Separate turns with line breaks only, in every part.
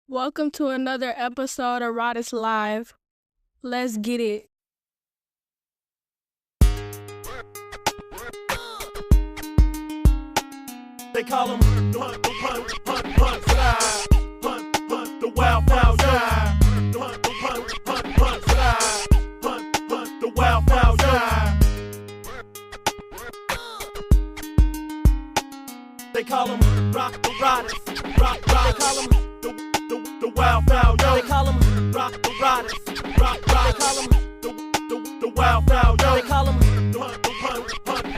Welcome to another episode of Rodis Live. Let's get it.
They call him hunt, fly. Hunt, the wild fowl die. Hunt, fly. Hunt, the wild fowl die. They call him Rodis. They call him the wild fowl. They call him Rodis. They call him the wild fowl. They call him hunt, fly.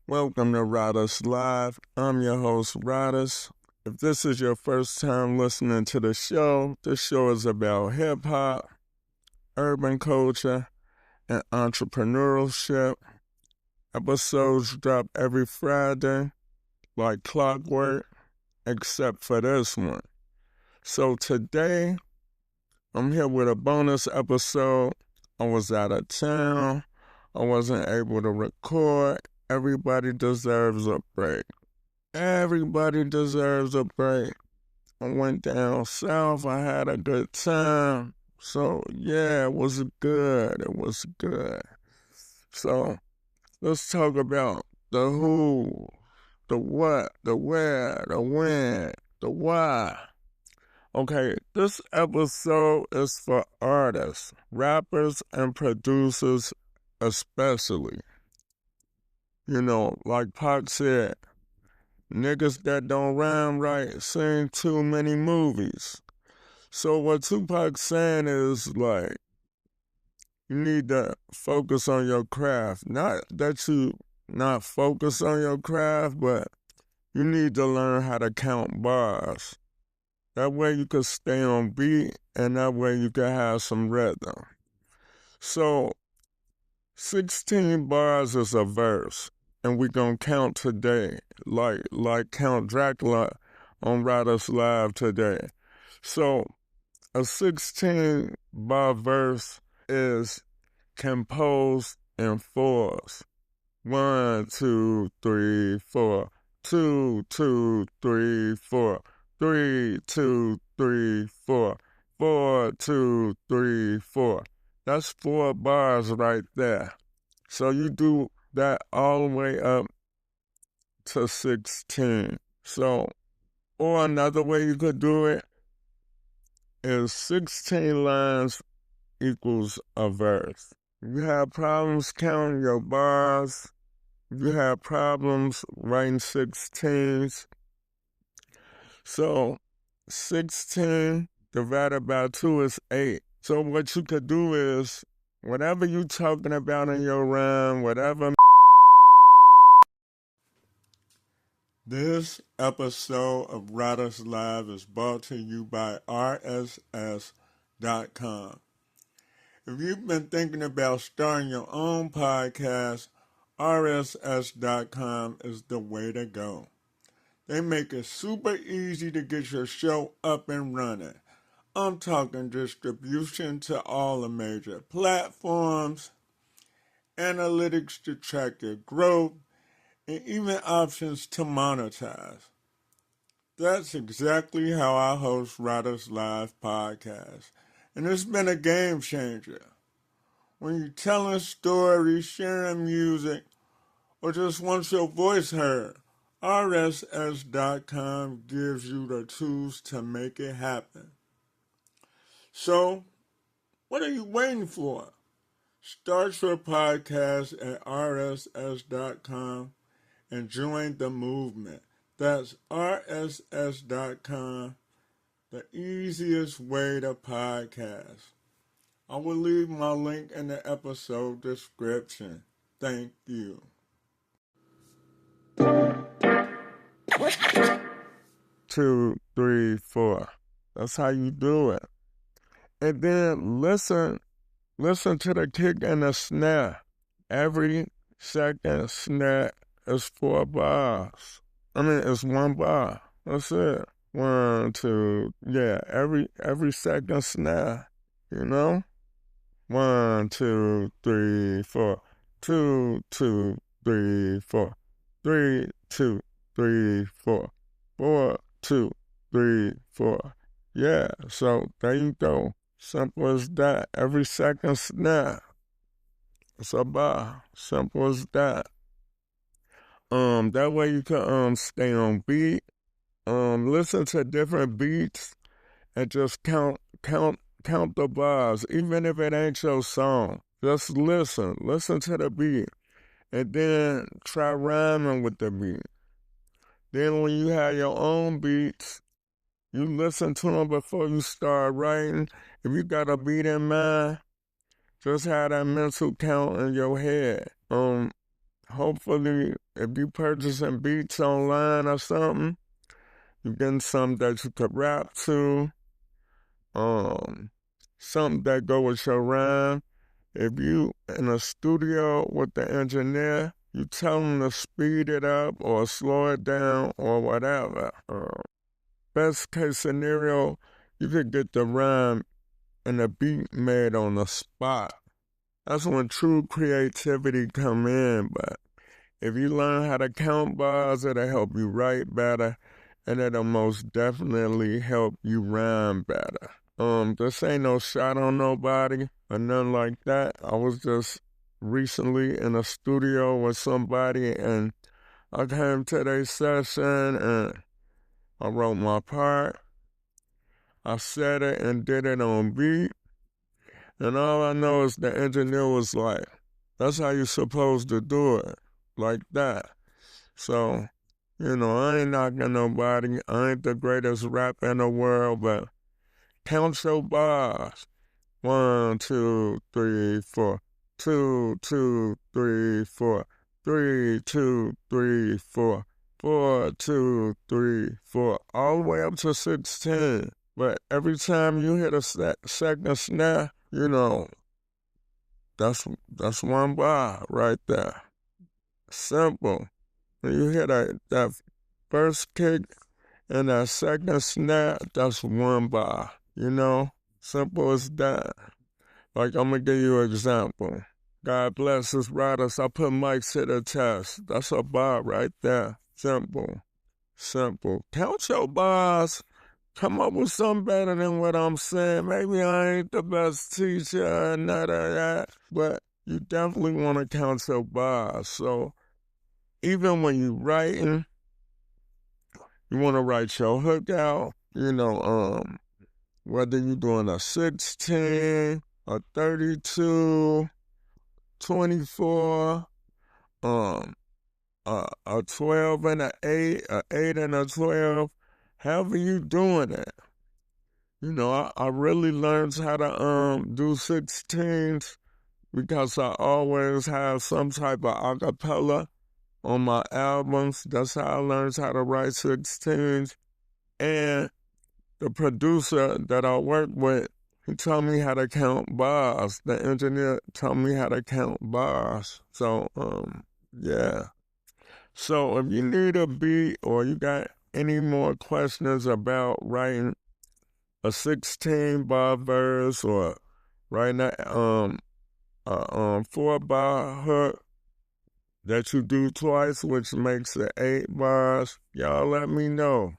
Welcome to Rodis Live. I'm your host, Rodis. If this is your first time listening to the show is about hip-hop, urban culture, and entrepreneurship. Episodes drop every Friday, like clockwork, except for this one. So today, I'm here with a bonus episode. I was out of town. I wasn't able to record. Everybody deserves a break. Everybody deserves a break. I went down south. I had a good time. So, yeah, it was good. It was good. So, let's talk about the who, the what, the where, the when, the why. Okay, this episode is for artists, rappers, and producers especially. You know, like Pac said, niggas that don't rhyme right sing too many movies. So what Tupac's saying is, like, you need to focus on your craft. Not that you not focus on your craft, but you need to learn how to count bars. That way you can stay on beat, and that way you can have some rhythm. So, 16 bars is a verse, and we gonna count today, like Count Dracula on Rodis Live today. So, a 16-bar verse is composed in fours. 1, 2, 3, 4. 2, 2, 3, 4. 3, 2, 3, 4. 4, 2, 3, 4. That's 4 bars right there. So you do that all the way up to 16. So, or another way you could do it is 16 lines equals a verse. If you have problems counting your bars, if you have problems writing 16s, so 16 divided by 2 is 8. So what you could do is, whatever you talking about in your rhyme, whatever. This episode of Rodis Live is brought to you by RSS.com. If you've been thinking about starting your own podcast, RSS.com is the way to go. They make it super easy to get your show up and running. I'm talking distribution to all the major platforms, analytics to track your growth, and even options to monetize. That's exactly how I host Rodis Live podcast, and it's been a game changer. When you're telling stories, sharing music, or just want your voice heard, RSS.com gives you the tools to make it happen. So, what are you waiting for? Start your podcast at RSS.com and join the movement. That's RSS.com, the easiest way to podcast. I will leave my link in the episode description. Thank you. 2, 3, 4. That's how you do it. And then listen to the kick and the snare. Every second snare is 4 bars. It's 1 bar. That's it. 1, 2, yeah. Every second snare, you know. 1, 2, 3, 4. 2, 2, 3, 4. 3, 2, 3, 4. 4, 2, 3, 4. Yeah, so there you go. Simple as that. Every second snap. It's a bar. Simple as that. That way you can stay on beat. Listen to different beats and just count the bars, even if it ain't your song. Just listen to the beat, and then try rhyming with the beat. Then when you have your own beats, you listen to them before you start writing. If you got a beat in mind, just have that mental count in your head. Hopefully, if you purchasing beats online or something, you getting something that you could rap to. Something that go with your rhyme. If you in a studio with the engineer, you tell them to speed it up or slow it down or whatever. Best case scenario, you could get the rhyme and the beat made on the spot. That's when true creativity come in. But if you learn how to count bars, it'll help you write better, and it'll most definitely help you rhyme better. This ain't no shot on nobody or nothing like that. I was just recently in a studio with somebody, and I came to their session and I wrote my part. I said it and did it on beat. And all I know is the engineer was like, that's how you're supposed to do it, like that. So, I ain't knocking nobody. I ain't the greatest rapper in the world, but count your bars. 1, 2, 3, 4. 2, 2, 3, 4. 3, 2, 3, 4. 4, 2, 3, 4. All the way up to 16. But every time you hit a second snare, that's one bar right there. Simple. When you hit that first kick and that second snare, that's one bar. Simple as that. Like, I'm going to give you an example. God bless us, riders. I put mics to the test. That's a bar right there. Simple. Count your bars. Come up with something better than what I'm saying. Maybe I ain't the best teacher and none of that, but you definitely want to count your bars. So even when you're writing, you want to write your hook out, whether you're doing a 16, a 32, 24, a 12 and an 8, a 8 and a 12, however you doing it. I really learned how to do 16s because I always have some type of acapella on my albums. That's how I learned how to write 16s. And the producer that I work with, he taught me how to count bars. The engineer taught me how to count bars. So, yeah. So if you need a beat or you got any more questions about writing a 16-bar verse or writing a 4-bar hook that you do twice, which makes it 8 bars, y'all let me know.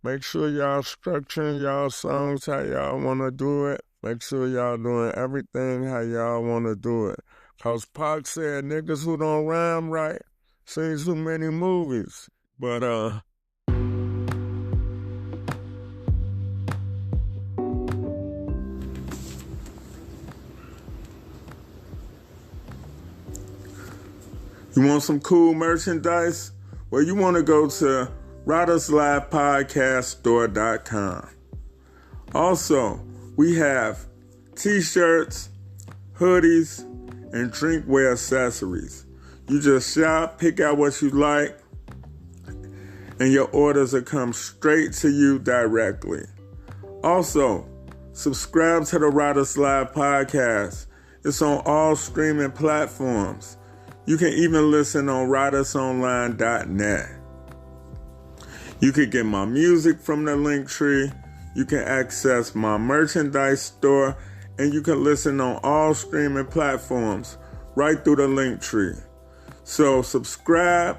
Make sure y'all structuring y'all songs how y'all want to do it. Make sure y'all doing everything how y'all want to do it. Cause Pac said niggas who don't rhyme right seen too many movies. But you want some cool merchandise? Well, you want to go to riderslivepodcaststore.com. Also, we have t-shirts, hoodies, and drinkware accessories. You just shop, pick out what you like, and your orders will come straight to you directly. Also, subscribe to the Riders Live podcast. It's on all streaming platforms. You can even listen on ridersonline.net. You can get my music from the link tree. You can access my merchandise store, and you can listen on all streaming platforms right through the link tree. So subscribe,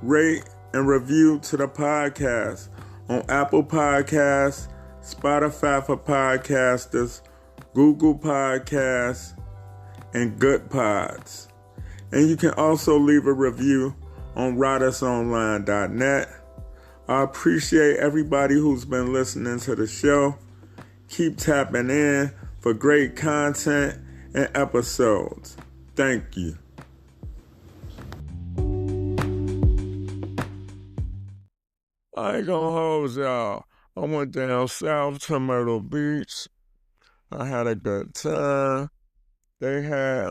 rate, and review to the podcast on Apple Podcasts, Spotify for podcasters, Google Podcasts, and Good Pods. And you can also leave a review on writersonline.net. I appreciate everybody who's been listening to the show. Keep tapping in for great content and episodes. Thank you. I ain't gonna hold y'all. I went down south to Myrtle Beach. I had a good time. They had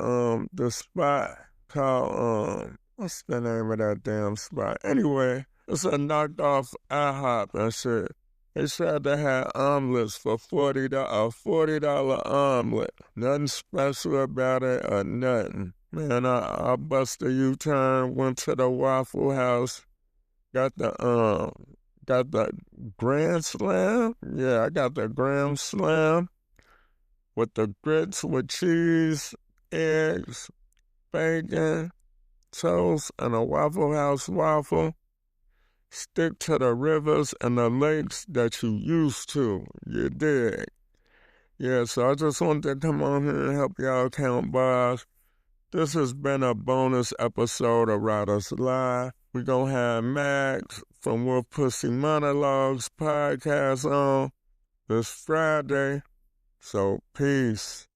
the spot called what's the name of that damn spot? Anyway, it's a knockoff IHOP and shit. They said they had omelets for $40 omelet. Nothing special about it or nothing. Man, I busted a U-turn, went to the Waffle House, got the Grand Slam. Yeah, I got the Grand Slam with the grits with cheese, eggs, bacon, toast, and a Waffle House waffle. Stick to the rivers and the lakes that you used to. You dig? Yeah, so I just wanted to come on here and help y'all count bars. This has been a bonus episode of Writers Live. We're going to have Max from Wolf Pussy Monologues podcast on this Friday. So, peace.